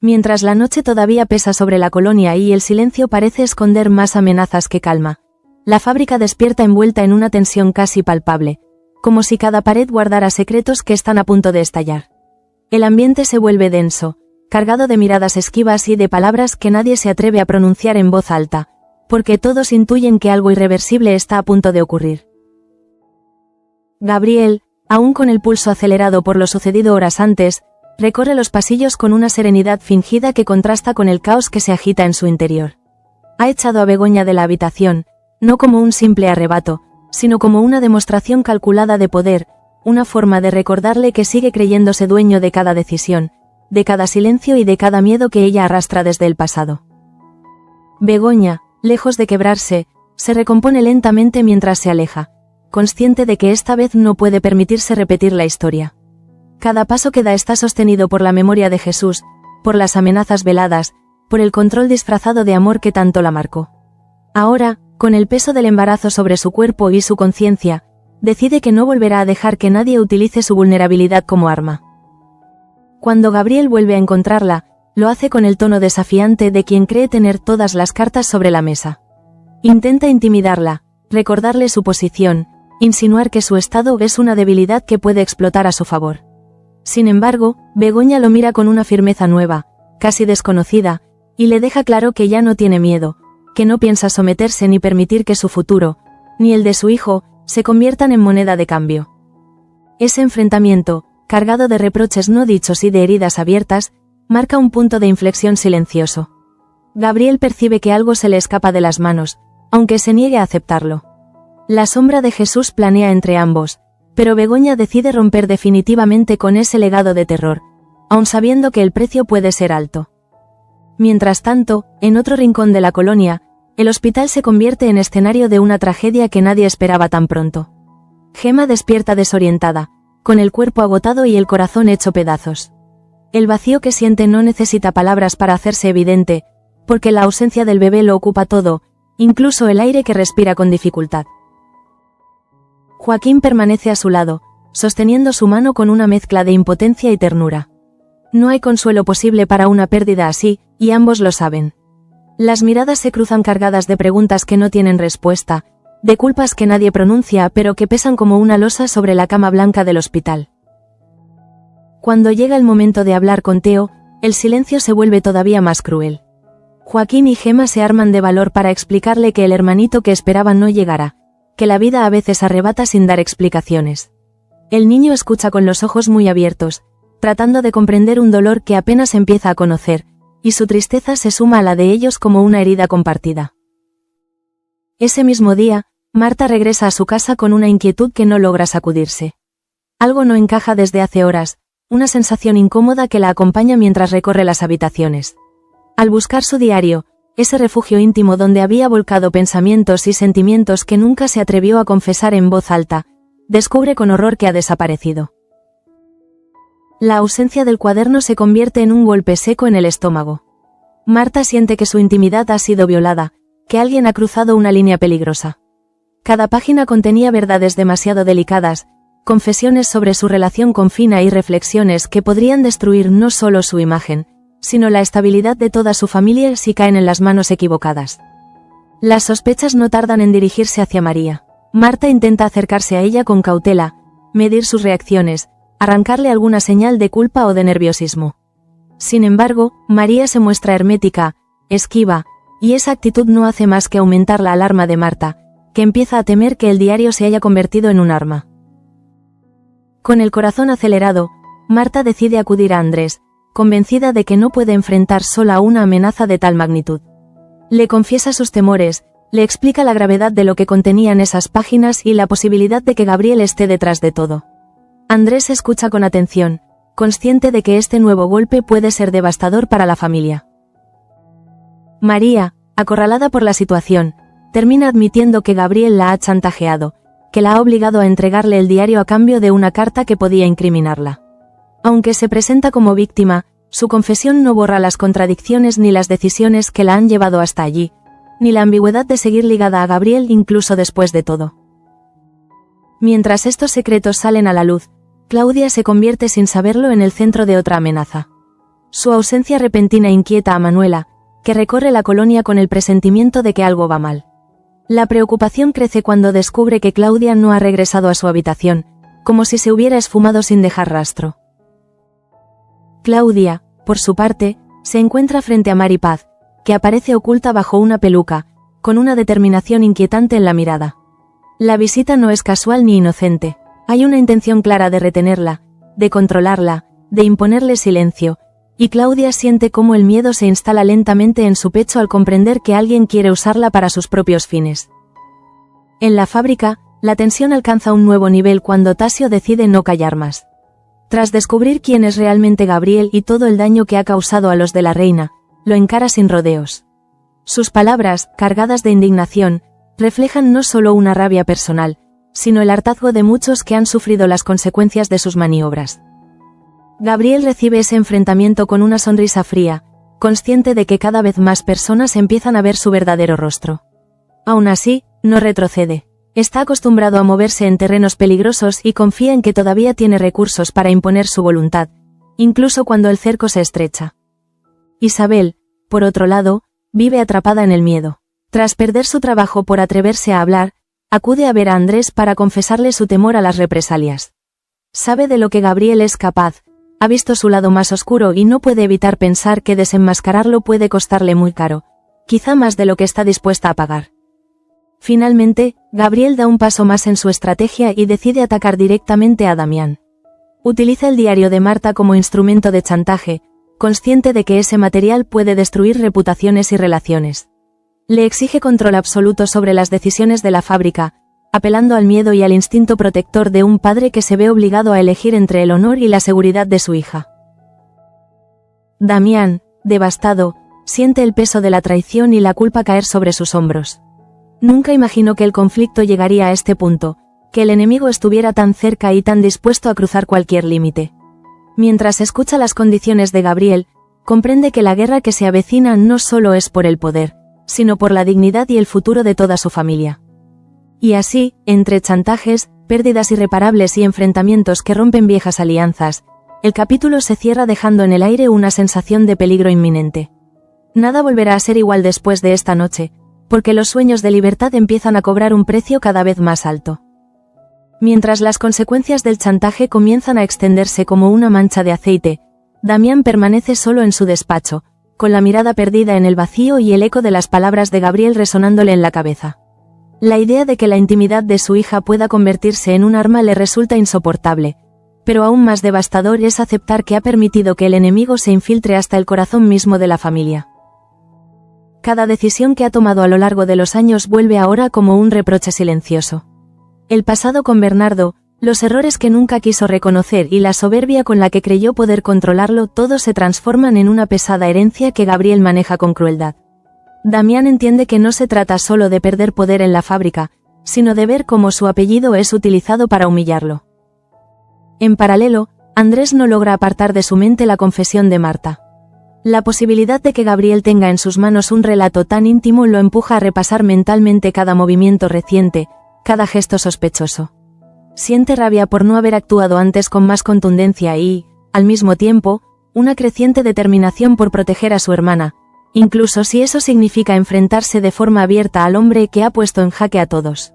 Mientras la noche todavía pesa sobre la colonia y el silencio parece esconder más amenazas que calma, la fábrica despierta envuelta en una tensión casi palpable, como si cada pared guardara secretos que están a punto de estallar. El ambiente se vuelve denso, cargado de miradas esquivas y de palabras que nadie se atreve a pronunciar en voz alta, porque todos intuyen que algo irreversible está a punto de ocurrir. Gabriel, aún con el pulso acelerado por lo sucedido horas antes, recorre los pasillos con una serenidad fingida que contrasta con el caos que se agita en su interior. Ha echado a Begoña de la habitación, no como un simple arrebato, sino como una demostración calculada de poder, una forma de recordarle que sigue creyéndose dueño de cada decisión, de cada silencio y de cada miedo que ella arrastra desde el pasado. Begoña, lejos de quebrarse, se recompone lentamente mientras se aleja, consciente de que esta vez no puede permitirse repetir la historia. Cada paso que da está sostenido por la memoria de Jesús, por las amenazas veladas, por el control disfrazado de amor que tanto la marcó. Ahora, con el peso del embarazo sobre su cuerpo y su conciencia, decide que no volverá a dejar que nadie utilice su vulnerabilidad como arma. Cuando Gabriel vuelve a encontrarla, lo hace con el tono desafiante de quien cree tener todas las cartas sobre la mesa. Intenta intimidarla, recordarle su posición, insinuar que su estado es una debilidad que puede explotar a su favor. Sin embargo, Begoña lo mira con una firmeza nueva, casi desconocida, y le deja claro que ya no tiene miedo, que no piensa someterse ni permitir que su futuro, ni el de su hijo, se conviertan en moneda de cambio. Ese enfrentamiento, cargado de reproches no dichos y de heridas abiertas, marca un punto de inflexión silencioso. Gabriel percibe que algo se le escapa de las manos, aunque se niegue a aceptarlo. La sombra de Jesús planea entre ambos, pero Begoña decide romper definitivamente con ese legado de terror, aun sabiendo que el precio puede ser alto. Mientras tanto, en otro rincón de la colonia, el hospital se convierte en escenario de una tragedia que nadie esperaba tan pronto. Gemma despierta desorientada, con el cuerpo agotado y el corazón hecho pedazos. El vacío que siente no necesita palabras para hacerse evidente, porque la ausencia del bebé lo ocupa todo, incluso el aire que respira con dificultad. Joaquín permanece a su lado, sosteniendo su mano con una mezcla de impotencia y ternura. No hay consuelo posible para una pérdida así, y ambos lo saben. Las miradas se cruzan cargadas de preguntas que no tienen respuesta, de culpas que nadie pronuncia pero que pesan como una losa sobre la cama blanca del hospital. Cuando llega el momento de hablar con Teo, el silencio se vuelve todavía más cruel. Joaquín y Gemma se arman de valor para explicarle que el hermanito que esperaban no llegará, que la vida a veces arrebata sin dar explicaciones. El niño escucha con los ojos muy abiertos, tratando de comprender un dolor que apenas empieza a conocer, y su tristeza se suma a la de ellos como una herida compartida. Ese mismo día, Marta regresa a su casa con una inquietud que no logra sacudirse. Algo no encaja desde hace horas, una sensación incómoda que la acompaña mientras recorre las habitaciones. Al buscar su diario, ese refugio íntimo donde había volcado pensamientos y sentimientos que nunca se atrevió a confesar en voz alta, descubre con horror que ha desaparecido. La ausencia del cuaderno se convierte en un golpe seco en el estómago. Marta siente que su intimidad ha sido violada, que alguien ha cruzado una línea peligrosa. Cada página contenía verdades demasiado delicadas, confesiones sobre su relación con Fina y reflexiones que podrían destruir no solo su imagen, sino la estabilidad de toda su familia si caen en las manos equivocadas. Las sospechas no tardan en dirigirse hacia María. Marta intenta acercarse a ella con cautela, medir sus reacciones, arrancarle alguna señal de culpa o de nerviosismo. Sin embargo, María se muestra hermética, esquiva, y esa actitud no hace más que aumentar la alarma de Marta, que empieza a temer que el diario se haya convertido en un arma. Con el corazón acelerado, Marta decide acudir a Andrés, convencida de que no puede enfrentar sola una amenaza de tal magnitud. Le confiesa sus temores, le explica la gravedad de lo que contenían esas páginas y la posibilidad de que Gabriel esté detrás de todo. Andrés escucha con atención, consciente de que este nuevo golpe puede ser devastador para la familia. María, acorralada por la situación, termina admitiendo que Gabriel la ha chantajeado, que la ha obligado a entregarle el diario a cambio de una carta que podía incriminarla. Aunque se presenta como víctima, su confesión no borra las contradicciones ni las decisiones que la han llevado hasta allí, ni la ambigüedad de seguir ligada a Gabriel incluso después de todo. Mientras estos secretos salen a la luz, Claudia se convierte sin saberlo en el centro de otra amenaza. Su ausencia repentina inquieta a Manuela, que recorre la colonia con el presentimiento de que algo va mal. La preocupación crece cuando descubre que Claudia no ha regresado a su habitación, como si se hubiera esfumado sin dejar rastro. Claudia, por su parte, se encuentra frente a Mari Paz, que aparece oculta bajo una peluca, con una determinación inquietante en la mirada. La visita no es casual ni inocente. Hay una intención clara de retenerla, de controlarla, de imponerle silencio, y Claudia siente cómo el miedo se instala lentamente en su pecho al comprender que alguien quiere usarla para sus propios fines. En la fábrica, la tensión alcanza un nuevo nivel cuando Tasio decide no callar más. Tras descubrir quién es realmente Gabriel y todo el daño que ha causado a los de la reina, lo encara sin rodeos. Sus palabras, cargadas de indignación, reflejan no solo una rabia personal, sino el hartazgo de muchos que han sufrido las consecuencias de sus maniobras. Gabriel recibe ese enfrentamiento con una sonrisa fría, consciente de que cada vez más personas empiezan a ver su verdadero rostro. Aún así, no retrocede. Está acostumbrado a moverse en terrenos peligrosos y confía en que todavía tiene recursos para imponer su voluntad, incluso cuando el cerco se estrecha. Isabel, por otro lado, vive atrapada en el miedo. Tras perder su trabajo por atreverse a hablar, acude a ver a Andrés para confesarle su temor a las represalias. Sabe de lo que Gabriel es capaz, ha visto su lado más oscuro y no puede evitar pensar que desenmascararlo puede costarle muy caro, quizá más de lo que está dispuesta a pagar. Finalmente, Gabriel da un paso más en su estrategia y decide atacar directamente a Damián. Utiliza el diario de Marta como instrumento de chantaje, consciente de que ese material puede destruir reputaciones y relaciones. Le exige control absoluto sobre las decisiones de la fábrica, apelando al miedo y al instinto protector de un padre que se ve obligado a elegir entre el honor y la seguridad de su hija. Damián, devastado, siente el peso de la traición y la culpa caer sobre sus hombros. Nunca imaginó que el conflicto llegaría a este punto, que el enemigo estuviera tan cerca y tan dispuesto a cruzar cualquier límite. Mientras escucha las condiciones de Gabriel, comprende que la guerra que se avecina no solo es por el poder, sino por la dignidad y el futuro de toda su familia. Y así, entre chantajes, pérdidas irreparables y enfrentamientos que rompen viejas alianzas, el capítulo se cierra dejando en el aire una sensación de peligro inminente. Nada volverá a ser igual después de esta noche, porque los sueños de libertad empiezan a cobrar un precio cada vez más alto. Mientras las consecuencias del chantaje comienzan a extenderse como una mancha de aceite, Damián permanece solo en su despacho, con la mirada perdida en el vacío y el eco de las palabras de Gabriel resonándole en la cabeza. La idea de que la intimidad de su hija pueda convertirse en un arma le resulta insoportable, pero aún más devastador es aceptar que ha permitido que el enemigo se infiltre hasta el corazón mismo de la familia. Cada decisión que ha tomado a lo largo de los años vuelve ahora como un reproche silencioso. El pasado con Bernardo, los errores que nunca quiso reconocer y la soberbia con la que creyó poder controlarlo, todo se transforman en una pesada herencia que Gabriel maneja con crueldad. Damián entiende que no se trata solo de perder poder en la fábrica, sino de ver cómo su apellido es utilizado para humillarlo. En paralelo, Andrés no logra apartar de su mente la confesión de Marta. La posibilidad de que Gabriel tenga en sus manos un relato tan íntimo lo empuja a repasar mentalmente cada movimiento reciente, cada gesto sospechoso. Siente rabia por no haber actuado antes con más contundencia y, al mismo tiempo, una creciente determinación por proteger a su hermana, incluso si eso significa enfrentarse de forma abierta al hombre que ha puesto en jaque a todos.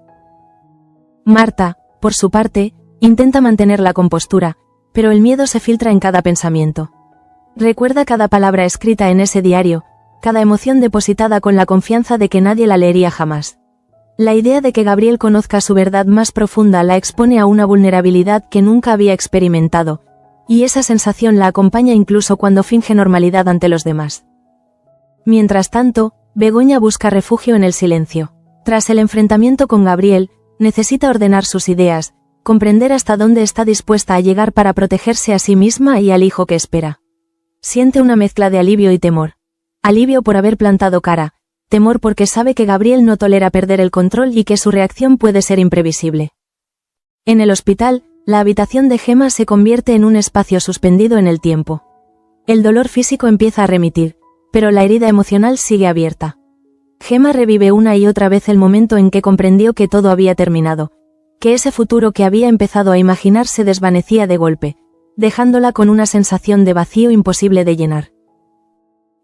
Marta, por su parte, intenta mantener la compostura, pero el miedo se filtra en cada pensamiento. Recuerda cada palabra escrita en ese diario, cada emoción depositada con la confianza de que nadie la leería jamás. La idea de que Gabriel conozca su verdad más profunda la expone a una vulnerabilidad que nunca había experimentado, y esa sensación la acompaña incluso cuando finge normalidad ante los demás. Mientras tanto, Begoña busca refugio en el silencio. Tras el enfrentamiento con Gabriel, necesita ordenar sus ideas, comprender hasta dónde está dispuesta a llegar para protegerse a sí misma y al hijo que espera. Siente una mezcla de alivio y temor. Alivio por haber plantado cara, temor porque sabe que Gabriel no tolera perder el control y que su reacción puede ser imprevisible. En el hospital, la habitación de Gemma se convierte en un espacio suspendido en el tiempo. El dolor físico empieza a remitir, pero la herida emocional sigue abierta. Gemma revive una y otra vez el momento en que comprendió que todo había terminado, que ese futuro que había empezado a imaginar se desvanecía de golpe, dejándola con una sensación de vacío imposible de llenar.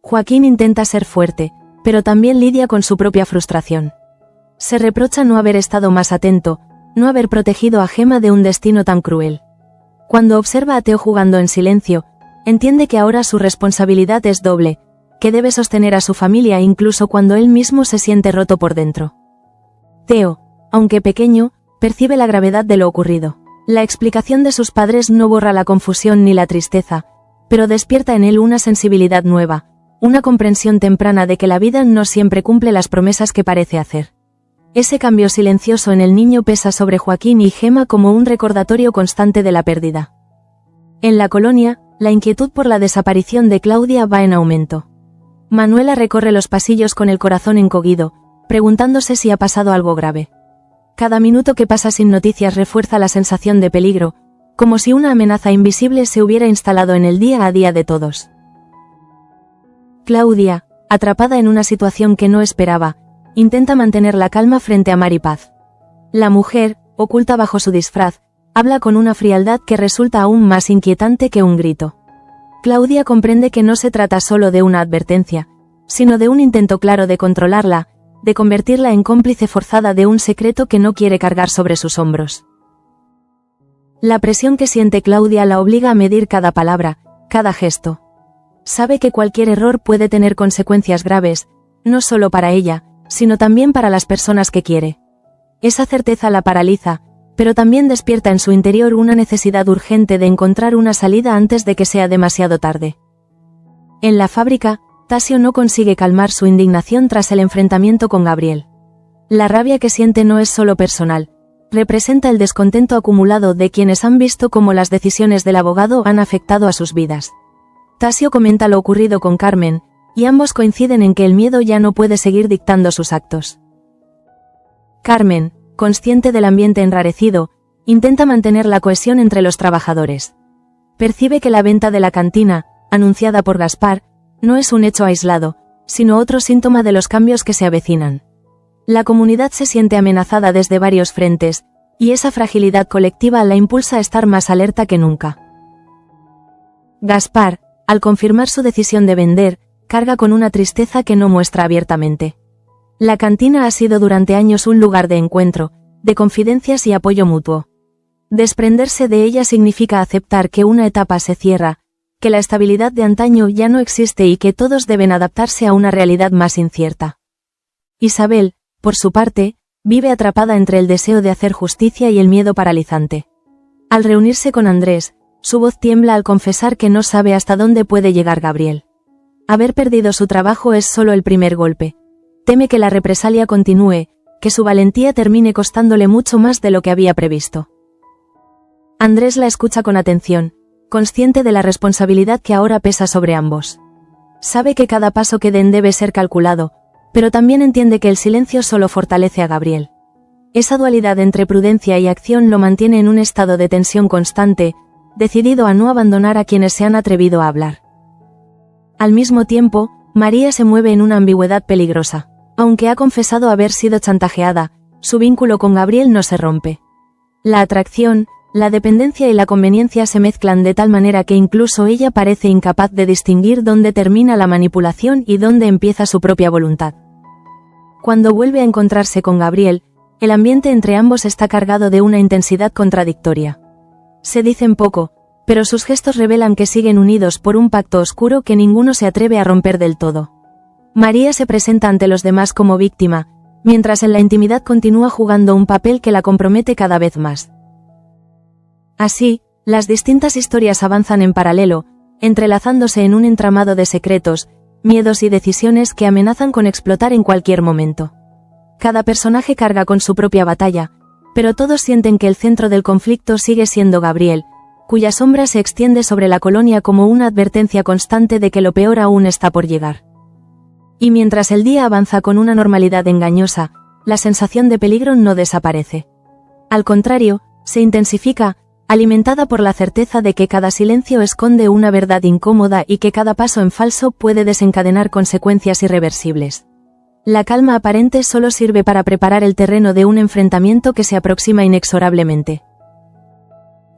Joaquín intenta ser fuerte, pero también lidia con su propia frustración. Se reprocha no haber estado más atento, no haber protegido a Gemma de un destino tan cruel. Cuando observa a Theo jugando en silencio, entiende que ahora su responsabilidad es doble, que debe sostener a su familia incluso cuando él mismo se siente roto por dentro. Theo, aunque pequeño, percibe la gravedad de lo ocurrido. La explicación de sus padres no borra la confusión ni la tristeza, pero despierta en él una sensibilidad nueva, una comprensión temprana de que la vida no siempre cumple las promesas que parece hacer. Ese cambio silencioso en el niño pesa sobre Joaquín y Gemma como un recordatorio constante de la pérdida. En la colonia, la inquietud por la desaparición de Claudia va en aumento. Manuela recorre los pasillos con el corazón encogido, preguntándose si ha pasado algo grave. Cada minuto que pasa sin noticias refuerza la sensación de peligro, como si una amenaza invisible se hubiera instalado en el día a día de todos. Claudia, atrapada en una situación que no esperaba, intenta mantener la calma frente a Maripaz. La mujer, oculta bajo su disfraz, habla con una frialdad que resulta aún más inquietante que un grito. Claudia comprende que no se trata solo de una advertencia, sino de un intento claro de controlarla, de convertirla en cómplice forzada de un secreto que no quiere cargar sobre sus hombros. La presión que siente Claudia la obliga a medir cada palabra, cada gesto. Sabe que cualquier error puede tener consecuencias graves, no solo para ella, sino también para las personas que quiere. Esa certeza la paraliza, pero también despierta en su interior una necesidad urgente de encontrar una salida antes de que sea demasiado tarde. En la fábrica, Tasio no consigue calmar su indignación tras el enfrentamiento con Gabriel. La rabia que siente no es solo personal, representa el descontento acumulado de quienes han visto cómo las decisiones del abogado han afectado a sus vidas. Tasio comenta lo ocurrido con Carmen, y ambos coinciden en que el miedo ya no puede seguir dictando sus actos. Carmen, consciente del ambiente enrarecido, intenta mantener la cohesión entre los trabajadores. Percibe que la venta de la cantina, anunciada por Gaspar, no es un hecho aislado, sino otro síntoma de los cambios que se avecinan. La comunidad se siente amenazada desde varios frentes, y esa fragilidad colectiva la impulsa a estar más alerta que nunca. Gaspar, al confirmar su decisión de vender, carga con una tristeza que no muestra abiertamente. La cantina ha sido durante años un lugar de encuentro, de confidencias y apoyo mutuo. Desprenderse de ella significa aceptar que una etapa se cierra, que la estabilidad de antaño ya no existe y que todos deben adaptarse a una realidad más incierta. Isabel, por su parte, vive atrapada entre el deseo de hacer justicia y el miedo paralizante. Al reunirse con Andrés, su voz tiembla al confesar que no sabe hasta dónde puede llegar Gabriel. Haber perdido su trabajo es solo el primer golpe. Teme que la represalia continúe, que su valentía termine costándole mucho más de lo que había previsto. Andrés la escucha con atención, consciente de la responsabilidad que ahora pesa sobre ambos. Sabe que cada paso que den debe ser calculado, pero también entiende que el silencio solo fortalece a Gabriel. Esa dualidad entre prudencia y acción lo mantiene en un estado de tensión constante, decidido a no abandonar a quienes se han atrevido a hablar. Al mismo tiempo, María se mueve en una ambigüedad peligrosa. Aunque ha confesado haber sido chantajeada, su vínculo con Gabriel no se rompe. La atracción, la dependencia y la conveniencia se mezclan de tal manera que incluso ella parece incapaz de distinguir dónde termina la manipulación y dónde empieza su propia voluntad. Cuando vuelve a encontrarse con Gabriel, el ambiente entre ambos está cargado de una intensidad contradictoria. Se dicen poco, pero sus gestos revelan que siguen unidos por un pacto oscuro que ninguno se atreve a romper del todo. María se presenta ante los demás como víctima, mientras en la intimidad continúa jugando un papel que la compromete cada vez más. Así, las distintas historias avanzan en paralelo, entrelazándose en un entramado de secretos, miedos y decisiones que amenazan con explotar en cualquier momento. Cada personaje carga con su propia batalla, pero todos sienten que el centro del conflicto sigue siendo Gabriel, cuya sombra se extiende sobre la colonia como una advertencia constante de que lo peor aún está por llegar. Y mientras el día avanza con una normalidad engañosa, la sensación de peligro no desaparece. Al contrario, se intensifica, alimentada por la certeza de que cada silencio esconde una verdad incómoda y que cada paso en falso puede desencadenar consecuencias irreversibles. La calma aparente solo sirve para preparar el terreno de un enfrentamiento que se aproxima inexorablemente.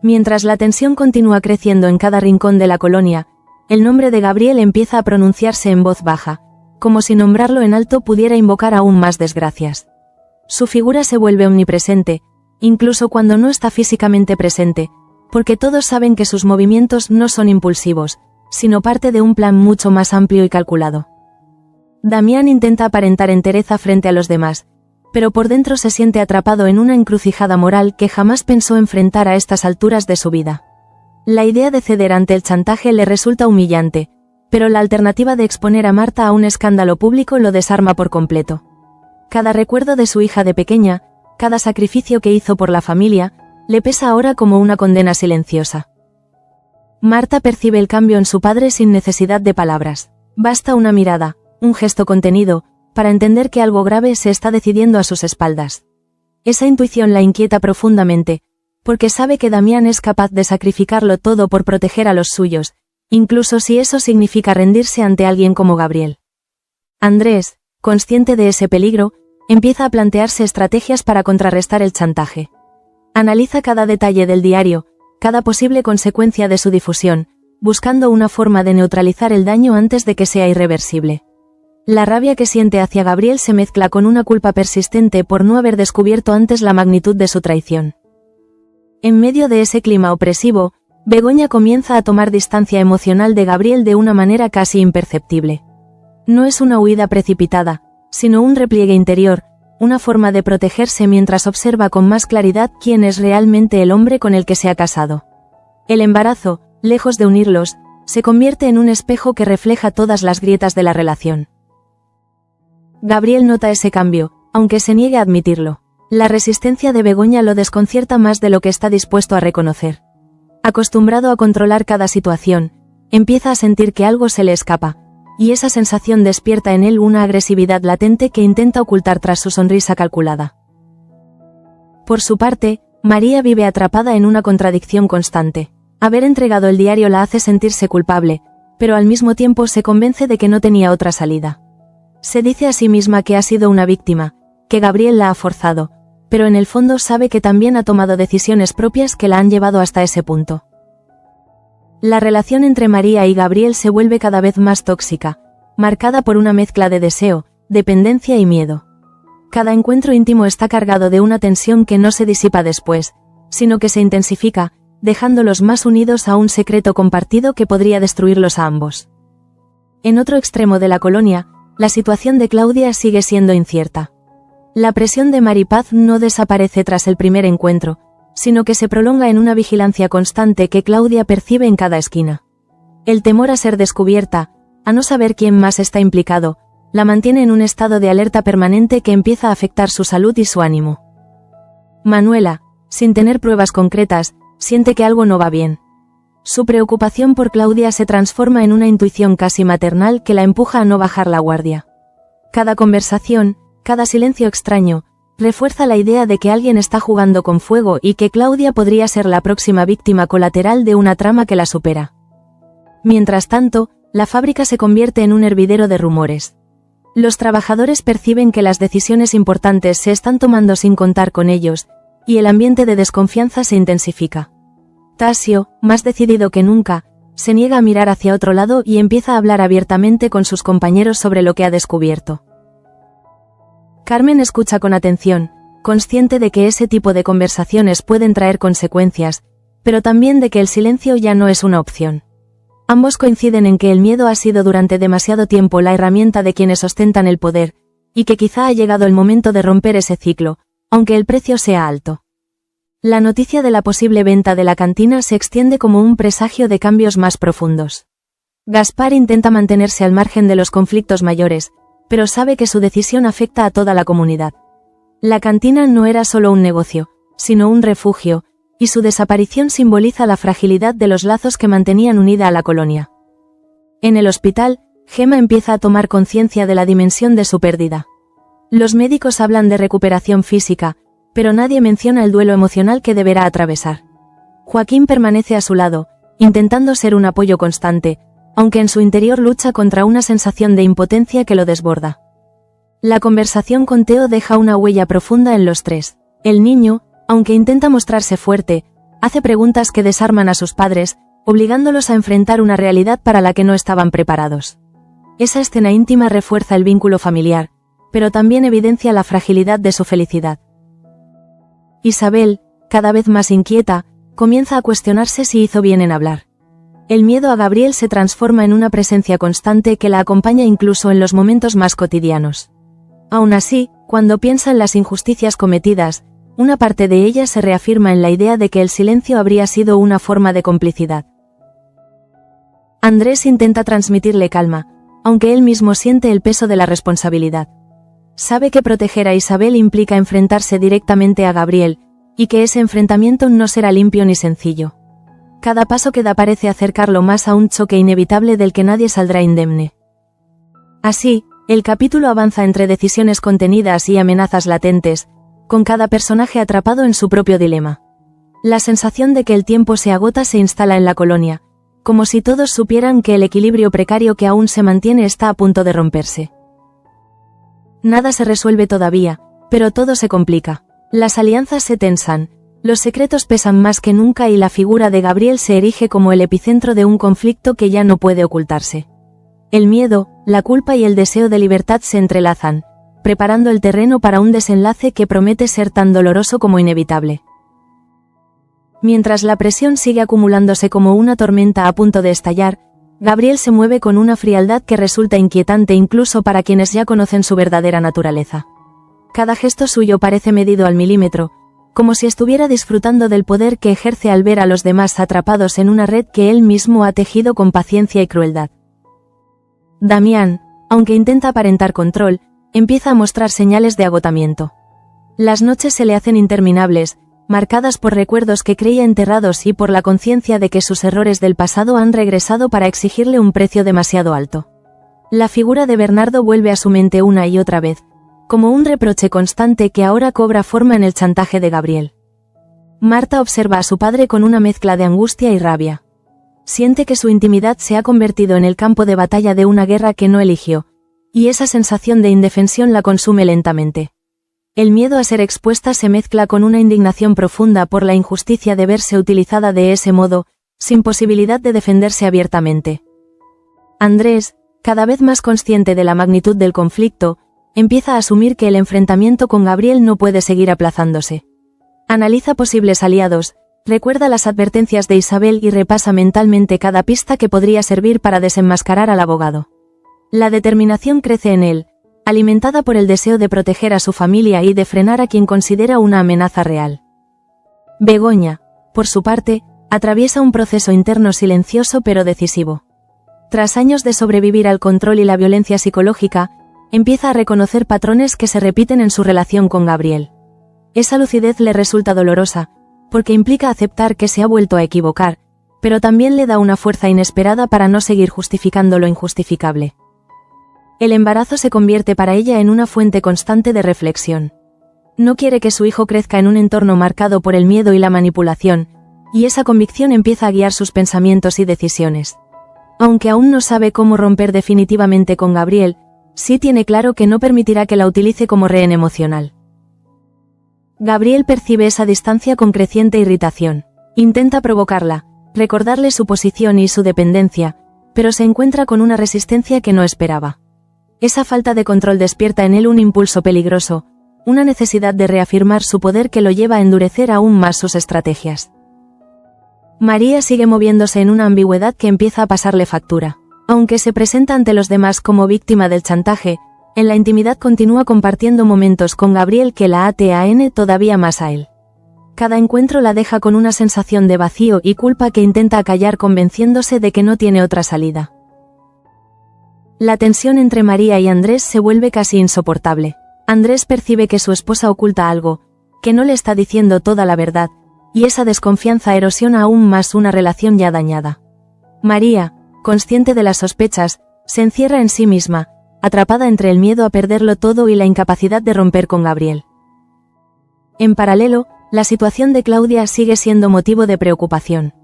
Mientras la tensión continúa creciendo en cada rincón de la colonia, el nombre de Gabriel empieza a pronunciarse en voz baja, como si nombrarlo en alto pudiera invocar aún más desgracias. Su figura se vuelve omnipresente, incluso cuando no está físicamente presente, porque todos saben que sus movimientos no son impulsivos, sino parte de un plan mucho más amplio y calculado. Damián intenta aparentar entereza frente a los demás, pero por dentro se siente atrapado en una encrucijada moral que jamás pensó enfrentar a estas alturas de su vida. La idea de ceder ante el chantaje le resulta humillante, pero la alternativa de exponer a Marta a un escándalo público lo desarma por completo. Cada recuerdo de su hija de pequeña, cada sacrificio que hizo por la familia, le pesa ahora como una condena silenciosa. Marta percibe el cambio en su padre sin necesidad de palabras. Basta una mirada, un gesto contenido, para entender que algo grave se está decidiendo a sus espaldas. Esa intuición la inquieta profundamente, porque sabe que Damián es capaz de sacrificarlo todo por proteger a los suyos, incluso si eso significa rendirse ante alguien como Gabriel. Andrés, consciente de ese peligro, empieza a plantearse estrategias para contrarrestar el chantaje. Analiza cada detalle del diario, cada posible consecuencia de su difusión, buscando una forma de neutralizar el daño antes de que sea irreversible. La rabia que siente hacia Gabriel se mezcla con una culpa persistente por no haber descubierto antes la magnitud de su traición. En medio de ese clima opresivo, Begoña comienza a tomar distancia emocional de Gabriel de una manera casi imperceptible. No es una huida precipitada, sino un repliegue interior, una forma de protegerse mientras observa con más claridad quién es realmente el hombre con el que se ha casado. El embarazo, lejos de unirlos, se convierte en un espejo que refleja todas las grietas de la relación. Gabriel nota ese cambio, aunque se niegue a admitirlo. La resistencia de Begoña lo desconcierta más de lo que está dispuesto a reconocer. Acostumbrado a controlar cada situación, empieza a sentir que algo se le escapa, y esa sensación despierta en él una agresividad latente que intenta ocultar tras su sonrisa calculada. Por su parte, María vive atrapada en una contradicción constante. Haber entregado el diario la hace sentirse culpable, pero al mismo tiempo se convence de que no tenía otra salida. Se dice a sí misma que ha sido una víctima, que Gabriel la ha forzado, pero en el fondo sabe que también ha tomado decisiones propias que la han llevado hasta ese punto. La relación entre María y Gabriel se vuelve cada vez más tóxica, marcada por una mezcla de deseo, dependencia y miedo. Cada encuentro íntimo está cargado de una tensión que no se disipa después, sino que se intensifica, dejándolos más unidos a un secreto compartido que podría destruirlos a ambos. En otro extremo de la colonia, la situación de Claudia sigue siendo incierta. La presión de Maripaz no desaparece tras el primer encuentro, sino que se prolonga en una vigilancia constante que Claudia percibe en cada esquina. El temor a ser descubierta, a no saber quién más está implicado, la mantiene en un estado de alerta permanente que empieza a afectar su salud y su ánimo. Manuela, sin tener pruebas concretas, siente que algo no va bien. Su preocupación por Claudia se transforma en una intuición casi maternal que la empuja a no bajar la guardia. Cada conversación, cada silencio extraño, refuerza la idea de que alguien está jugando con fuego y que Claudia podría ser la próxima víctima colateral de una trama que la supera. Mientras tanto, la fábrica se convierte en un hervidero de rumores. Los trabajadores perciben que las decisiones importantes se están tomando sin contar con ellos, y el ambiente de desconfianza se intensifica. Tasio, más decidido que nunca, se niega a mirar hacia otro lado y empieza a hablar abiertamente con sus compañeros sobre lo que ha descubierto. Carmen escucha con atención, consciente de que ese tipo de conversaciones pueden traer consecuencias, pero también de que el silencio ya no es una opción. Ambos coinciden en que el miedo ha sido durante demasiado tiempo la herramienta de quienes ostentan el poder, y que quizá ha llegado el momento de romper ese ciclo, aunque el precio sea alto. La noticia de la posible venta de la cantina se extiende como un presagio de cambios más profundos. Gaspar intenta mantenerse al margen de los conflictos mayores, pero sabe que su decisión afecta a toda la comunidad. La cantina no era solo un negocio, sino un refugio, y su desaparición simboliza la fragilidad de los lazos que mantenían unida a la colonia. En el hospital, Gemma empieza a tomar conciencia de la dimensión de su pérdida. Los médicos hablan de recuperación física, pero nadie menciona el duelo emocional que deberá atravesar. Joaquín permanece a su lado, intentando ser un apoyo constante, aunque en su interior lucha contra una sensación de impotencia que lo desborda. La conversación con Teo deja una huella profunda en los tres. El niño, aunque intenta mostrarse fuerte, hace preguntas que desarman a sus padres, obligándolos a enfrentar una realidad para la que no estaban preparados. Esa escena íntima refuerza el vínculo familiar, pero también evidencia la fragilidad de su felicidad. Isabel, cada vez más inquieta, comienza a cuestionarse si hizo bien en hablar. El miedo a Gabriel se transforma en una presencia constante que la acompaña incluso en los momentos más cotidianos. Aún así, cuando piensa en las injusticias cometidas, una parte de ella se reafirma en la idea de que el silencio habría sido una forma de complicidad. Andrés intenta transmitirle calma, aunque él mismo siente el peso de la responsabilidad. Sabe que proteger a Isabel implica enfrentarse directamente a Gabriel, y que ese enfrentamiento no será limpio ni sencillo. Cada paso que da parece acercarlo más a un choque inevitable del que nadie saldrá indemne. Así, el capítulo avanza entre decisiones contenidas y amenazas latentes, con cada personaje atrapado en su propio dilema. La sensación de que el tiempo se agota se instala en la colonia, como si todos supieran que el equilibrio precario que aún se mantiene está a punto de romperse. Nada se resuelve todavía, pero todo se complica. Las alianzas se tensan, los secretos pesan más que nunca y la figura de Gabriel se erige como el epicentro de un conflicto que ya no puede ocultarse. El miedo, la culpa y el deseo de libertad se entrelazan, preparando el terreno para un desenlace que promete ser tan doloroso como inevitable. Mientras la presión sigue acumulándose como una tormenta a punto de estallar, Gabriel se mueve con una frialdad que resulta inquietante incluso para quienes ya conocen su verdadera naturaleza. Cada gesto suyo parece medido al milímetro, como si estuviera disfrutando del poder que ejerce al ver a los demás atrapados en una red que él mismo ha tejido con paciencia y crueldad. Damián, aunque intenta aparentar control, empieza a mostrar señales de agotamiento. Las noches se le hacen interminables, marcadas por recuerdos que creía enterrados y por la conciencia de que sus errores del pasado han regresado para exigirle un precio demasiado alto. La figura de Bernardo vuelve a su mente una y otra vez, como un reproche constante que ahora cobra forma en el chantaje de Gabriel. Marta observa a su padre con una mezcla de angustia y rabia. Siente que su intimidad se ha convertido en el campo de batalla de una guerra que no eligió, y esa sensación de indefensión la consume lentamente. El miedo a ser expuesta se mezcla con una indignación profunda por la injusticia de verse utilizada de ese modo, sin posibilidad de defenderse abiertamente. Andrés, cada vez más consciente de la magnitud del conflicto, empieza a asumir que el enfrentamiento con Gabriel no puede seguir aplazándose. Analiza posibles aliados, recuerda las advertencias de Isabel y repasa mentalmente cada pista que podría servir para desenmascarar al abogado. La determinación crece en él, alimentada por el deseo de proteger a su familia y de frenar a quien considera una amenaza real. Begoña, por su parte, atraviesa un proceso interno silencioso pero decisivo. Tras años de sobrevivir al control y la violencia psicológica, empieza a reconocer patrones que se repiten en su relación con Gabriel. Esa lucidez le resulta dolorosa, porque implica aceptar que se ha vuelto a equivocar, pero también le da una fuerza inesperada para no seguir justificando lo injustificable. El embarazo se convierte para ella en una fuente constante de reflexión. No quiere que su hijo crezca en un entorno marcado por el miedo y la manipulación, y esa convicción empieza a guiar sus pensamientos y decisiones. Aunque aún no sabe cómo romper definitivamente con Gabriel, sí tiene claro que no permitirá que la utilice como rehén emocional. Gabriel percibe esa distancia con creciente irritación. Intenta provocarla, recordarle su posición y su dependencia, pero se encuentra con una resistencia que no esperaba. Esa falta de control despierta en él un impulso peligroso, una necesidad de reafirmar su poder que lo lleva a endurecer aún más sus estrategias. María sigue moviéndose en una ambigüedad que empieza a pasarle factura. Aunque se presenta ante los demás como víctima del chantaje, en la intimidad continúa compartiendo momentos con Gabriel que la atan todavía más a él. Cada encuentro la deja con una sensación de vacío y culpa que intenta acallar convenciéndose de que no tiene otra salida. La tensión entre María y Andrés se vuelve casi insoportable. Andrés percibe que su esposa oculta algo, que no le está diciendo toda la verdad, y esa desconfianza erosiona aún más una relación ya dañada. María, consciente de las sospechas, se encierra en sí misma, atrapada entre el miedo a perderlo todo y la incapacidad de romper con Gabriel. En paralelo, la situación de Claudia sigue siendo motivo de preocupación.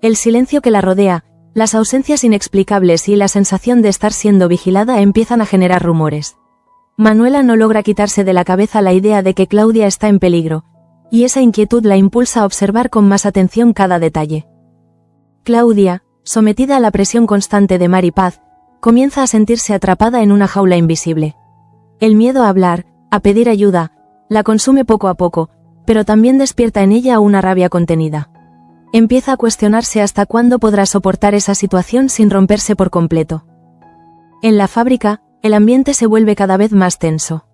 El silencio que la rodea, las ausencias inexplicables y la sensación de estar siendo vigilada empiezan a generar rumores. Manuela no logra quitarse de la cabeza la idea de que Claudia está en peligro, y esa inquietud la impulsa a observar con más atención cada detalle. Claudia, sometida a la presión constante de Mar y Paz, comienza a sentirse atrapada en una jaula invisible. El miedo a hablar, a pedir ayuda, la consume poco a poco, pero también despierta en ella una rabia contenida. Empieza a cuestionarse hasta cuándo podrá soportar esa situación sin romperse por completo. En la fábrica, el ambiente se vuelve cada vez más tenso.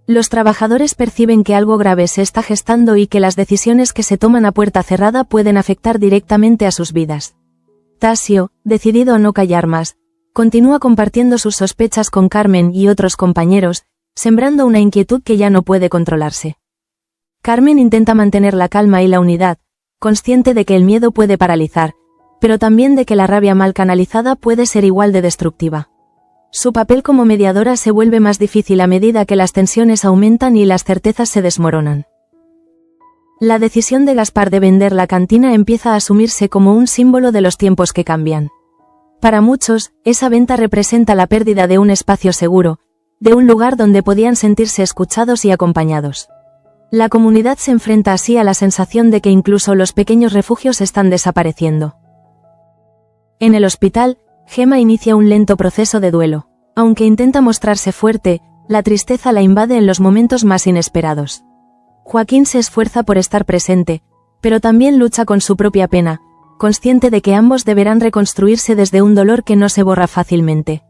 Los trabajadores perciben que algo grave se está gestando y que las decisiones que se toman a puerta cerrada pueden afectar directamente a sus vidas. Tasio, decidido a no callar más, continúa compartiendo sus sospechas con Carmen y otros compañeros, sembrando una inquietud que ya no puede controlarse. Carmen intenta mantener la calma y la unidad, consciente de que el miedo puede paralizar, pero también de que la rabia mal canalizada puede ser igual de destructiva. Su papel como mediadora se vuelve más difícil a medida que las tensiones aumentan y las certezas se desmoronan. La decisión de Gaspar de vender la cantina empieza a asumirse como un símbolo de los tiempos que cambian. Para muchos, esa venta representa la pérdida de un espacio seguro, de un lugar donde podían sentirse escuchados y acompañados. La comunidad se enfrenta así a la sensación de que incluso los pequeños refugios están desapareciendo. En el hospital, Gemma inicia un lento proceso de duelo. Aunque intenta mostrarse fuerte, la tristeza la invade en los momentos más inesperados. Joaquín se esfuerza por estar presente, pero también lucha con su propia pena, consciente de que ambos deberán reconstruirse desde un dolor que no se borra fácilmente.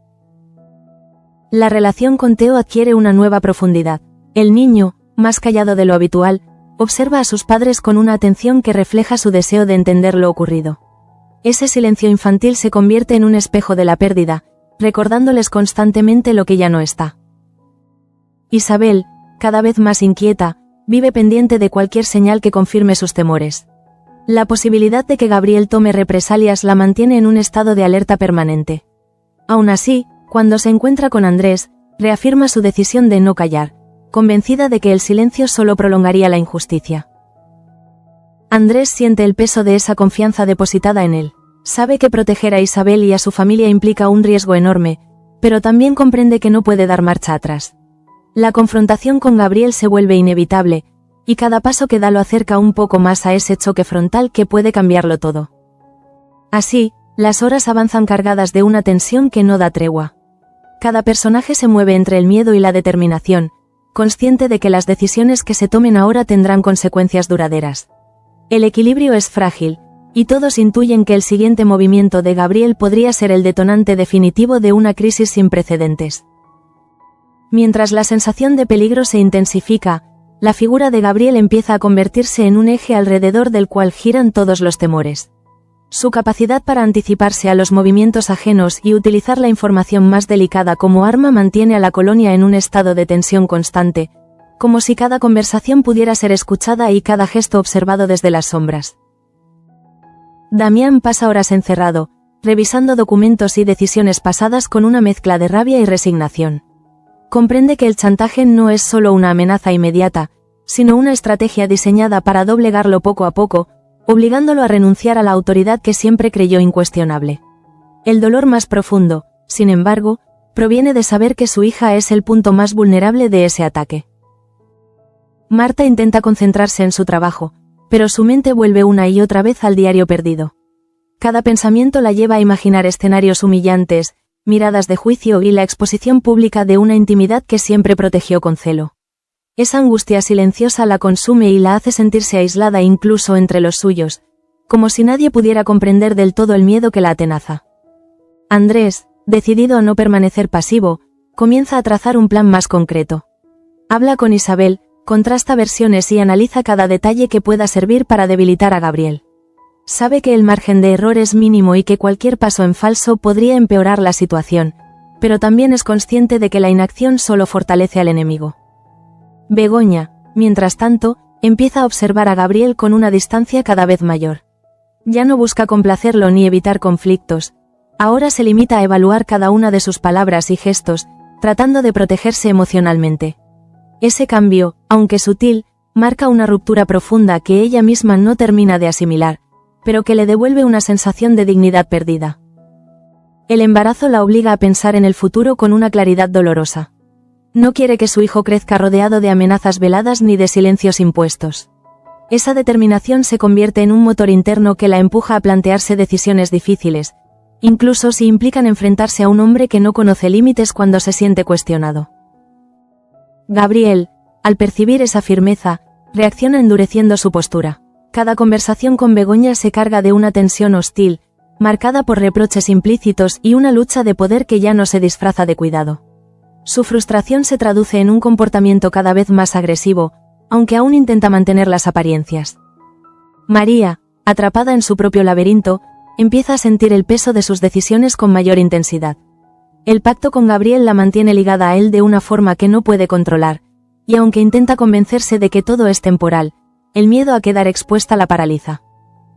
La relación con Teo adquiere una nueva profundidad. El niño, más callado de lo habitual, observa a sus padres con una atención que refleja su deseo de entender lo ocurrido. Ese silencio infantil se convierte en un espejo de la pérdida, recordándoles constantemente lo que ya no está. Isabel, cada vez más inquieta, vive pendiente de cualquier señal que confirme sus temores. La posibilidad de que Gabriel tome represalias la mantiene en un estado de alerta permanente. Aún así, cuando se encuentra con Andrés, reafirma su decisión de no callar, convencida de que el silencio solo prolongaría la injusticia. Andrés siente el peso de esa confianza depositada en él. Sabe que proteger a Isabel y a su familia implica un riesgo enorme, pero también comprende que no puede dar marcha atrás. La confrontación con Gabriel se vuelve inevitable, y cada paso que da lo acerca un poco más a ese choque frontal que puede cambiarlo todo. Así, las horas avanzan cargadas de una tensión que no da tregua. Cada personaje se mueve entre el miedo y la determinación, consciente de que las decisiones que se tomen ahora tendrán consecuencias duraderas. El equilibrio es frágil, y todos intuyen que el siguiente movimiento de Gabriel podría ser el detonante definitivo de una crisis sin precedentes. Mientras la sensación de peligro se intensifica, la figura de Gabriel empieza a convertirse en un eje alrededor del cual giran todos los temores. Su capacidad para anticiparse a los movimientos ajenos y utilizar la información más delicada como arma mantiene a la colonia en un estado de tensión constante, como si cada conversación pudiera ser escuchada y cada gesto observado desde las sombras. Damián pasa horas encerrado, revisando documentos y decisiones pasadas con una mezcla de rabia y resignación. Comprende que el chantaje no es solo una amenaza inmediata, sino una estrategia diseñada para doblegarlo poco a poco, obligándolo a renunciar a la autoridad que siempre creyó incuestionable. El dolor más profundo, sin embargo, proviene de saber que su hija es el punto más vulnerable de ese ataque. Marta intenta concentrarse en su trabajo, pero su mente vuelve una y otra vez al diario perdido. Cada pensamiento la lleva a imaginar escenarios humillantes, miradas de juicio y la exposición pública de una intimidad que siempre protegió con celo. Esa angustia silenciosa la consume y la hace sentirse aislada incluso entre los suyos, como si nadie pudiera comprender del todo el miedo que la atenaza. Andrés, decidido a no permanecer pasivo, comienza a trazar un plan más concreto. Habla con Isabel, contrasta versiones y analiza cada detalle que pueda servir para debilitar a Gabriel. Sabe que el margen de error es mínimo y que cualquier paso en falso podría empeorar la situación, pero también es consciente de que la inacción solo fortalece al enemigo. Begoña, mientras tanto, empieza a observar a Gabriel con una distancia cada vez mayor. Ya no busca complacerlo ni evitar conflictos, ahora se limita a evaluar cada una de sus palabras y gestos, tratando de protegerse emocionalmente. Ese cambio, aunque sutil, marca una ruptura profunda que ella misma no termina de asimilar, pero que le devuelve una sensación de dignidad perdida. El embarazo la obliga a pensar en el futuro con una claridad dolorosa. No quiere que su hijo crezca rodeado de amenazas veladas ni de silencios impuestos. Esa determinación se convierte en un motor interno que la empuja a plantearse decisiones difíciles, incluso si implican enfrentarse a un hombre que no conoce límites cuando se siente cuestionado. Gabriel, al percibir esa firmeza, reacciona endureciendo su postura. Cada conversación con Begoña se carga de una tensión hostil, marcada por reproches implícitos y una lucha de poder que ya no se disfraza de cuidado. Su frustración se traduce en un comportamiento cada vez más agresivo, aunque aún intenta mantener las apariencias. María, atrapada en su propio laberinto, empieza a sentir el peso de sus decisiones con mayor intensidad. El pacto con Gabriel la mantiene ligada a él de una forma que no puede controlar, y aunque intenta convencerse de que todo es temporal, el miedo a quedar expuesta la paraliza.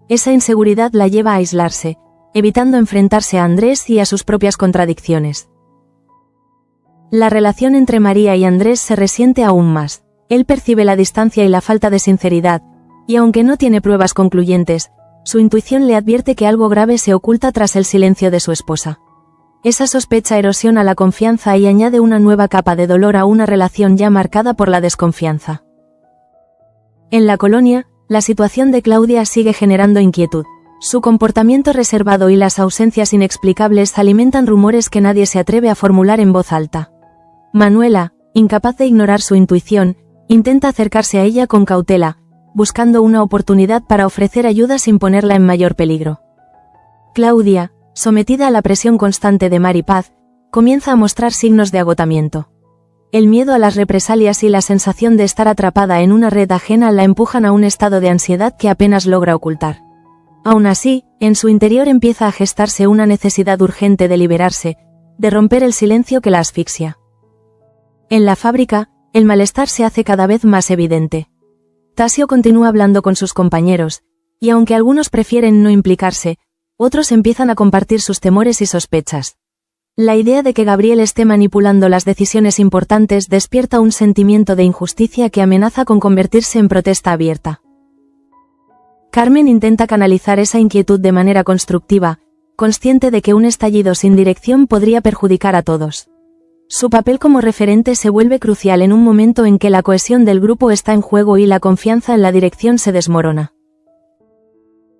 Esa inseguridad la lleva a aislarse, evitando enfrentarse a Andrés y a sus propias contradicciones. La relación entre María y Andrés se resiente aún más. Él percibe la distancia y la falta de sinceridad, y aunque no tiene pruebas concluyentes, su intuición le advierte que algo grave se oculta tras el silencio de su esposa. Esa sospecha erosiona la confianza y añade una nueva capa de dolor a una relación ya marcada por la desconfianza. En la colonia, la situación de Claudia sigue generando inquietud. Su comportamiento reservado y las ausencias inexplicables alimentan rumores que nadie se atreve a formular en voz alta. Manuela, incapaz de ignorar su intuición, intenta acercarse a ella con cautela, buscando una oportunidad para ofrecer ayuda sin ponerla en mayor peligro. Claudia, sometida a la presión constante de Mar y Paz, comienza a mostrar signos de agotamiento. El miedo a las represalias y la sensación de estar atrapada en una red ajena la empujan a un estado de ansiedad que apenas logra ocultar. Aún así, en su interior empieza a gestarse una necesidad urgente de liberarse, de romper el silencio que la asfixia. En la fábrica, el malestar se hace cada vez más evidente. Tasio continúa hablando con sus compañeros, y aunque algunos prefieren no implicarse, otros empiezan a compartir sus temores y sospechas. La idea de que Gabriel esté manipulando las decisiones importantes despierta un sentimiento de injusticia que amenaza con convertirse en protesta abierta. Carmen intenta canalizar esa inquietud de manera constructiva, consciente de que un estallido sin dirección podría perjudicar a todos. Su papel como referente se vuelve crucial en un momento en que la cohesión del grupo está en juego y la confianza en la dirección se desmorona.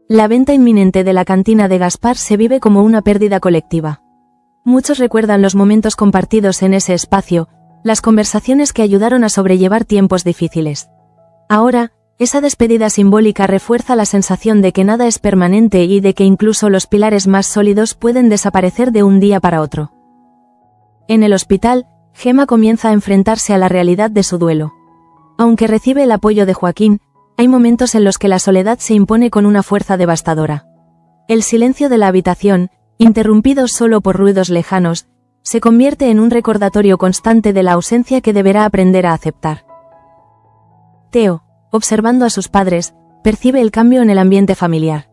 La venta inminente de la cantina de Gaspar se vive como una pérdida colectiva. Muchos recuerdan los momentos compartidos en ese espacio, las conversaciones que ayudaron a sobrellevar tiempos difíciles. Ahora, esa despedida simbólica refuerza la sensación de que nada es permanente y de que incluso los pilares más sólidos pueden desaparecer de un día para otro. En el hospital, Gemma comienza a enfrentarse a la realidad de su duelo. Aunque recibe el apoyo de Joaquín, hay momentos en los que la soledad se impone con una fuerza devastadora. El silencio de la habitación, interrumpido solo por ruidos lejanos, se convierte en un recordatorio constante de la ausencia que deberá aprender a aceptar. Teo, observando a sus padres, percibe el cambio en el ambiente familiar.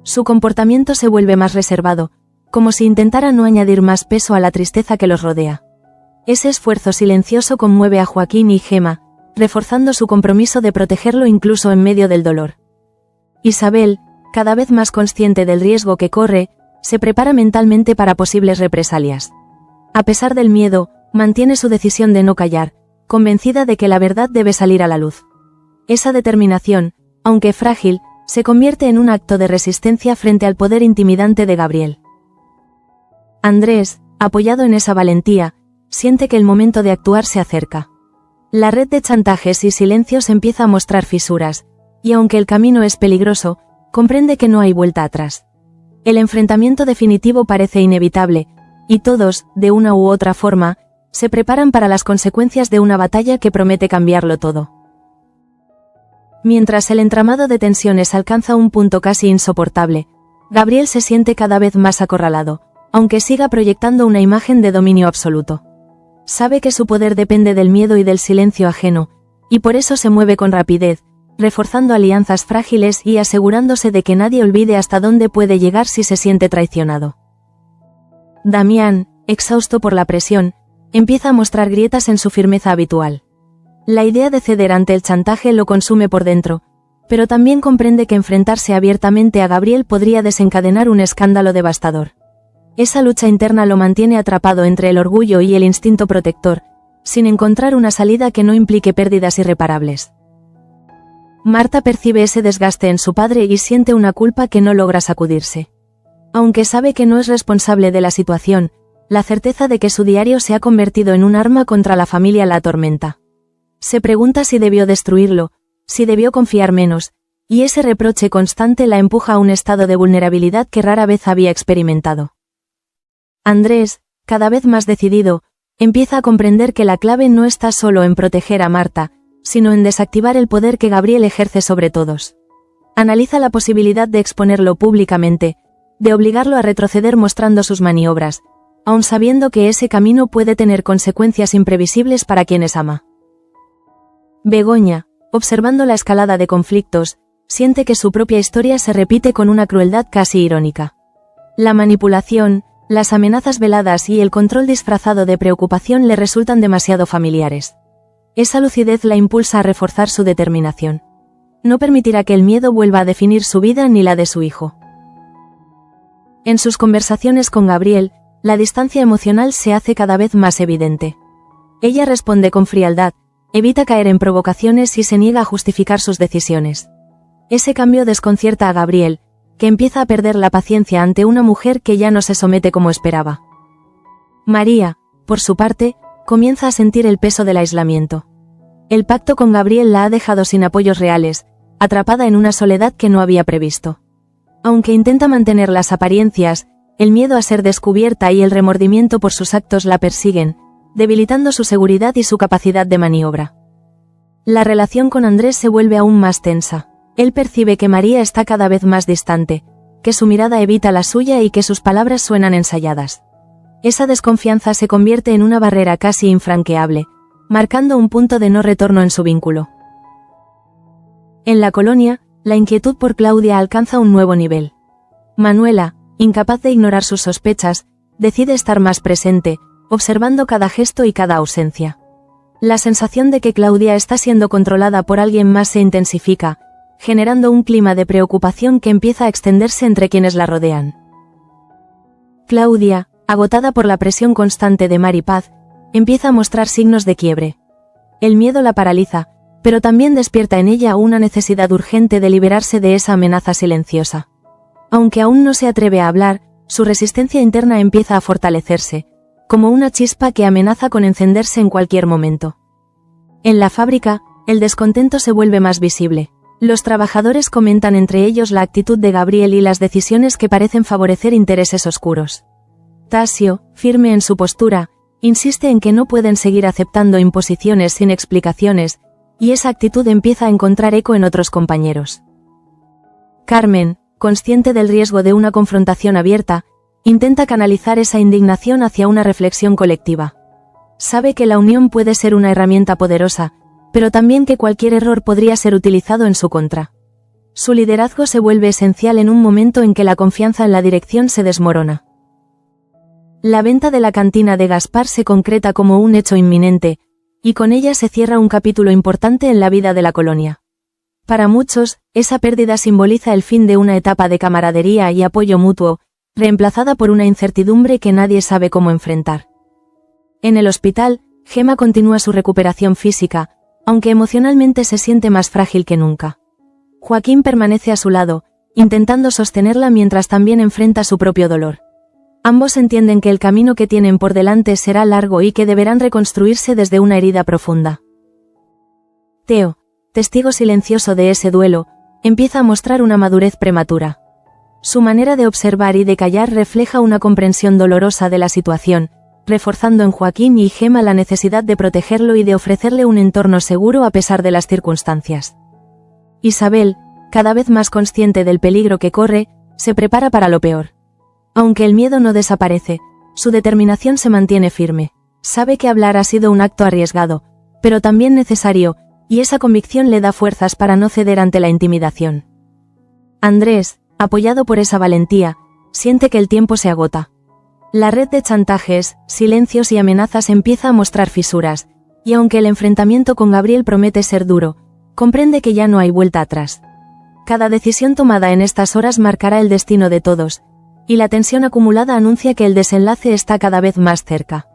Su comportamiento se vuelve más reservado, como si intentara no añadir más peso a la tristeza que los rodea. Ese esfuerzo silencioso conmueve a Joaquín y Gemma, reforzando su compromiso de protegerlo incluso en medio del dolor. Isabel, cada vez más consciente del riesgo que corre, se prepara mentalmente para posibles represalias. A pesar del miedo, mantiene su decisión de no callar, convencida de que la verdad debe salir a la luz. Esa determinación, aunque frágil, se convierte en un acto de resistencia frente al poder intimidante de Gabriel. Andrés, apoyado en esa valentía, siente que el momento de actuar se acerca. La red de chantajes y silencios empieza a mostrar fisuras, y aunque el camino es peligroso, comprende que no hay vuelta atrás. El enfrentamiento definitivo parece inevitable, y todos, de una u otra forma, se preparan para las consecuencias de una batalla que promete cambiarlo todo. Mientras el entramado de tensiones alcanza un punto casi insoportable, Gabriel se siente cada vez más acorralado, aunque siga proyectando una imagen de dominio absoluto. Sabe que su poder depende del miedo y del silencio ajeno, y por eso se mueve con rapidez, reforzando alianzas frágiles y asegurándose de que nadie olvide hasta dónde puede llegar si se siente traicionado. Damián, exhausto por la presión, empieza a mostrar grietas en su firmeza habitual. La idea de ceder ante el chantaje lo consume por dentro, pero también comprende que enfrentarse abiertamente a Gabriel podría desencadenar un escándalo devastador. Esa lucha interna lo mantiene atrapado entre el orgullo y el instinto protector, sin encontrar una salida que no implique pérdidas irreparables. Marta percibe ese desgaste en su padre y siente una culpa que no logra sacudirse. Aunque sabe que no es responsable de la situación, la certeza de que su diario se ha convertido en un arma contra la familia la atormenta. Se pregunta si debió destruirlo, si debió confiar menos, y ese reproche constante la empuja a un estado de vulnerabilidad que rara vez había experimentado. Andrés, cada vez más decidido, empieza a comprender que la clave no está solo en proteger a Marta, sino en desactivar el poder que Gabriel ejerce sobre todos. Analiza la posibilidad de exponerlo públicamente, de obligarlo a retroceder mostrando sus maniobras, aun sabiendo que ese camino puede tener consecuencias imprevisibles para quienes ama. Begoña, observando la escalada de conflictos, siente que su propia historia se repite con una crueldad casi irónica. La manipulación, las amenazas veladas y el control disfrazado de preocupación le resultan demasiado familiares. Esa lucidez la impulsa a reforzar su determinación. No permitirá que el miedo vuelva a definir su vida ni la de su hijo. En sus conversaciones con Gabriel, la distancia emocional se hace cada vez más evidente. Ella responde con frialdad, evita caer en provocaciones y se niega a justificar sus decisiones. Ese cambio desconcierta a Gabriel, que empieza a perder la paciencia ante una mujer que ya no se somete como esperaba. María, por su parte, comienza a sentir el peso del aislamiento. El pacto con Gabriel la ha dejado sin apoyos reales, atrapada en una soledad que no había previsto. Aunque intenta mantener las apariencias, el miedo a ser descubierta y el remordimiento por sus actos la persiguen, debilitando su seguridad y su capacidad de maniobra. La relación con Andrés se vuelve aún más tensa. Él percibe que María está cada vez más distante, que su mirada evita la suya y que sus palabras suenan ensayadas. Esa desconfianza se convierte en una barrera casi infranqueable, marcando un punto de no retorno en su vínculo. En la colonia, la inquietud por Claudia alcanza un nuevo nivel. Manuela, incapaz de ignorar sus sospechas, decide estar más presente, observando cada gesto y cada ausencia. La sensación de que Claudia está siendo controlada por alguien más se intensifica, generando un clima de preocupación que empieza a extenderse entre quienes la rodean. Claudia, agotada por la presión constante de Mar y Paz, empieza a mostrar signos de quiebre. El miedo la paraliza, pero también despierta en ella una necesidad urgente de liberarse de esa amenaza silenciosa. Aunque aún no se atreve a hablar, su resistencia interna empieza a fortalecerse, como una chispa que amenaza con encenderse en cualquier momento. En la fábrica, el descontento se vuelve más visible. Los trabajadores comentan entre ellos la actitud de Gabriel y las decisiones que parecen favorecer intereses oscuros. Tasio, firme en su postura, insiste en que no pueden seguir aceptando imposiciones sin explicaciones, y esa actitud empieza a encontrar eco en otros compañeros. Carmen, consciente del riesgo de una confrontación abierta, intenta canalizar esa indignación hacia una reflexión colectiva. Sabe que la unión puede ser una herramienta poderosa, pero también que cualquier error podría ser utilizado en su contra. Su liderazgo se vuelve esencial en un momento en que la confianza en la dirección se desmorona. La venta de la cantina de Gaspar se concreta como un hecho inminente, y con ella se cierra un capítulo importante en la vida de la colonia. Para muchos, esa pérdida simboliza el fin de una etapa de camaradería y apoyo mutuo, reemplazada por una incertidumbre que nadie sabe cómo enfrentar. En el hospital, Gemma continúa su recuperación física, aunque emocionalmente se siente más frágil que nunca. Joaquín permanece a su lado, intentando sostenerla mientras también enfrenta su propio dolor. Ambos entienden que el camino que tienen por delante será largo y que deberán reconstruirse desde una herida profunda. Teo, testigo silencioso de ese duelo, empieza a mostrar una madurez prematura. Su manera de observar y de callar refleja una comprensión dolorosa de la situación, reforzando en Joaquín y Gemma la necesidad de protegerlo y de ofrecerle un entorno seguro a pesar de las circunstancias. Isabel, cada vez más consciente del peligro que corre, se prepara para lo peor. Aunque el miedo no desaparece, su determinación se mantiene firme. Sabe que hablar ha sido un acto arriesgado, pero también necesario, y esa convicción le da fuerzas para no ceder ante la intimidación. Andrés, apoyado por esa valentía, siente que el tiempo se agota. La red de chantajes, silencios y amenazas empieza a mostrar fisuras, y aunque el enfrentamiento con Gabriel promete ser duro, comprende que ya no hay vuelta atrás. Cada decisión tomada en estas horas marcará el destino de todos, y la tensión acumulada anuncia que el desenlace está cada vez más cerca.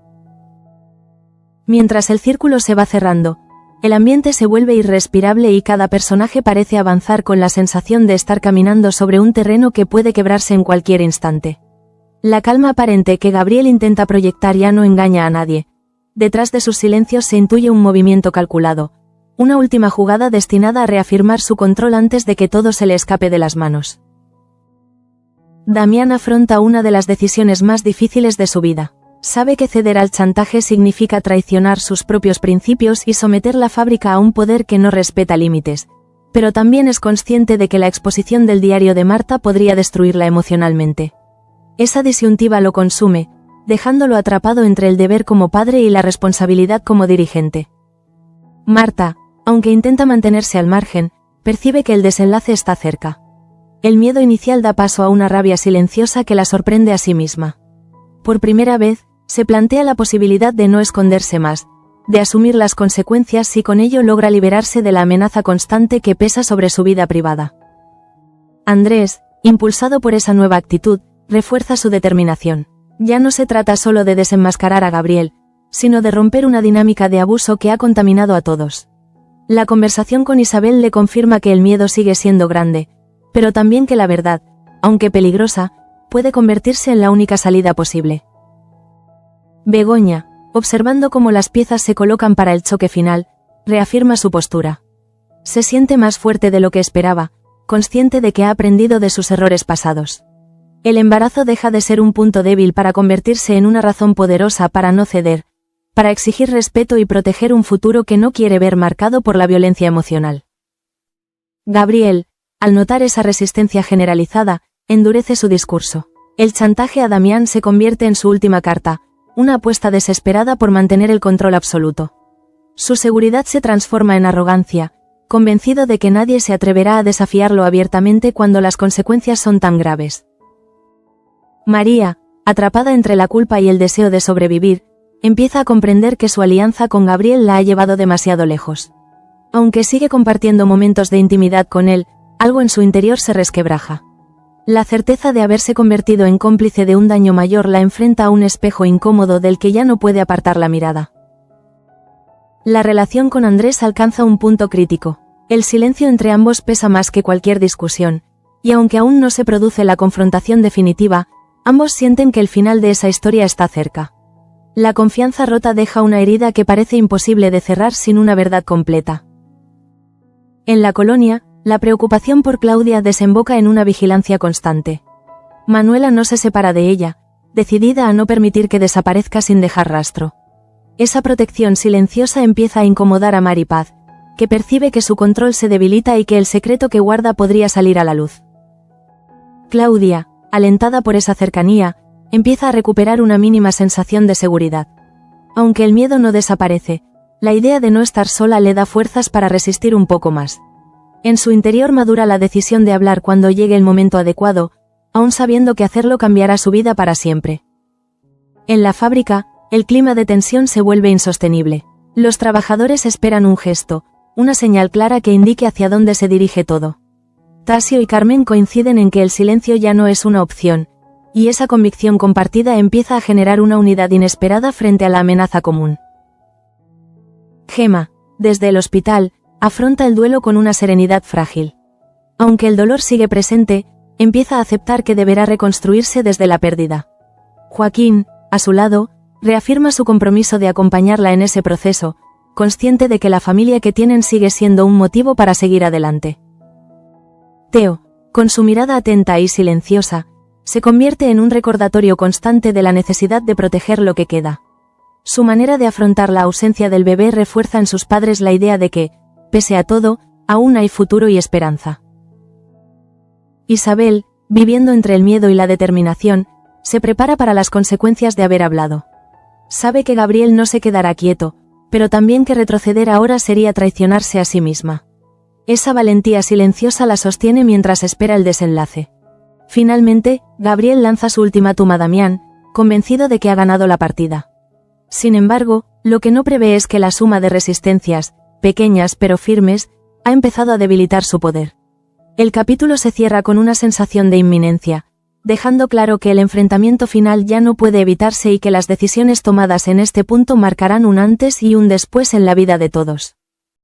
Mientras el círculo se va cerrando, El ambiente se vuelve irrespirable y cada personaje parece avanzar con la sensación de estar caminando sobre un terreno que puede quebrarse en cualquier instante. La calma aparente que Gabriel intenta proyectar ya no engaña a nadie. Detrás de sus silencios se intuye un movimiento calculado, una última jugada destinada a reafirmar su control antes de que todo se le escape de las manos. Damián afronta una de las decisiones más difíciles de su vida. Sabe que ceder al chantaje significa traicionar sus propios principios y someter la fábrica a un poder que no respeta límites, pero también es consciente de que la exposición del diario de Marta podría destruirla emocionalmente. Esa disyuntiva lo consume, dejándolo atrapado entre el deber como padre y la responsabilidad como dirigente. Marta, aunque intenta mantenerse al margen, percibe que el desenlace está cerca. El miedo inicial da paso a una rabia silenciosa que la sorprende a sí misma. Por primera vez, se plantea la posibilidad de no esconderse más, de asumir las consecuencias si con ello logra liberarse de la amenaza constante que pesa sobre su vida privada. Andrés, impulsado por esa nueva actitud, refuerza su determinación. Ya no se trata solo de desenmascarar a Gabriel, sino de romper una dinámica de abuso que ha contaminado a todos. La conversación con Isabel le confirma que el miedo sigue siendo grande, pero también que la verdad, aunque peligrosa, puede convertirse en la única salida posible. Begoña, observando cómo las piezas se colocan para el choque final, reafirma su postura. Se siente más fuerte de lo que esperaba, consciente de que ha aprendido de sus errores pasados. El embarazo deja de ser un punto débil para convertirse en una razón poderosa para no ceder, para exigir respeto y proteger un futuro que no quiere ver marcado por la violencia emocional. Gabriel, al notar esa resistencia generalizada, endurece su discurso. El chantaje a Damián se convierte en su última carta, una apuesta desesperada por mantener el control absoluto. Su seguridad se transforma en arrogancia, convencido de que nadie se atreverá a desafiarlo abiertamente cuando las consecuencias son tan graves. María, atrapada entre la culpa y el deseo de sobrevivir, empieza a comprender que su alianza con Gabriel la ha llevado demasiado lejos. Aunque sigue compartiendo momentos de intimidad con él, algo en su interior se resquebraja. La certeza de haberse convertido en cómplice de un daño mayor la enfrenta a un espejo incómodo del que ya no puede apartar la mirada. La relación con Andrés alcanza un punto crítico. El silencio entre ambos pesa más que cualquier discusión, y aunque aún no se produce la confrontación definitiva, ambos sienten que el final de esa historia está cerca. La confianza rota deja una herida que parece imposible de cerrar sin una verdad completa. En la colonia, la preocupación por Claudia desemboca en una vigilancia constante. Manuela no se separa de ella, decidida a no permitir que desaparezca sin dejar rastro. Esa protección silenciosa empieza a incomodar a Maripaz, que percibe que su control se debilita y que el secreto que guarda podría salir a la luz. Claudia, alentada por esa cercanía, empieza a recuperar una mínima sensación de seguridad. Aunque el miedo no desaparece, la idea de no estar sola le da fuerzas para resistir un poco más. En su interior madura la decisión de hablar cuando llegue el momento adecuado, aun sabiendo que hacerlo cambiará su vida para siempre. En la fábrica, el clima de tensión se vuelve insostenible. Los trabajadores esperan un gesto, una señal clara que indique hacia dónde se dirige todo. Tasio y Carmen coinciden en que el silencio ya no es una opción, y esa convicción compartida empieza a generar una unidad inesperada frente a la amenaza común. Gema, desde el hospital, afronta el duelo con una serenidad frágil. Aunque el dolor sigue presente, empieza a aceptar que deberá reconstruirse desde la pérdida. Joaquín, a su lado, reafirma su compromiso de acompañarla en ese proceso, consciente de que la familia que tienen sigue siendo un motivo para seguir adelante. Teo, con su mirada atenta y silenciosa, se convierte en un recordatorio constante de la necesidad de proteger lo que queda. Su manera de afrontar la ausencia del bebé refuerza en sus padres la idea de que, pese a todo, aún hay futuro y esperanza. Isabel, viviendo entre el miedo y la determinación, se prepara para las consecuencias de haber hablado. Sabe que Gabriel no se quedará quieto, pero también que retroceder ahora sería traicionarse a sí misma. Esa valentía silenciosa la sostiene mientras espera el desenlace. Finalmente, Gabriel lanza su ultimátum a Damián, convencido de que ha ganado la partida. Sin embargo, lo que no prevé es que la suma de resistencias, pequeñas pero firmes, ha empezado a debilitar su poder. El capítulo se cierra con una sensación de inminencia, dejando claro que el enfrentamiento final ya no puede evitarse y que las decisiones tomadas en este punto marcarán un antes y un después en la vida de todos.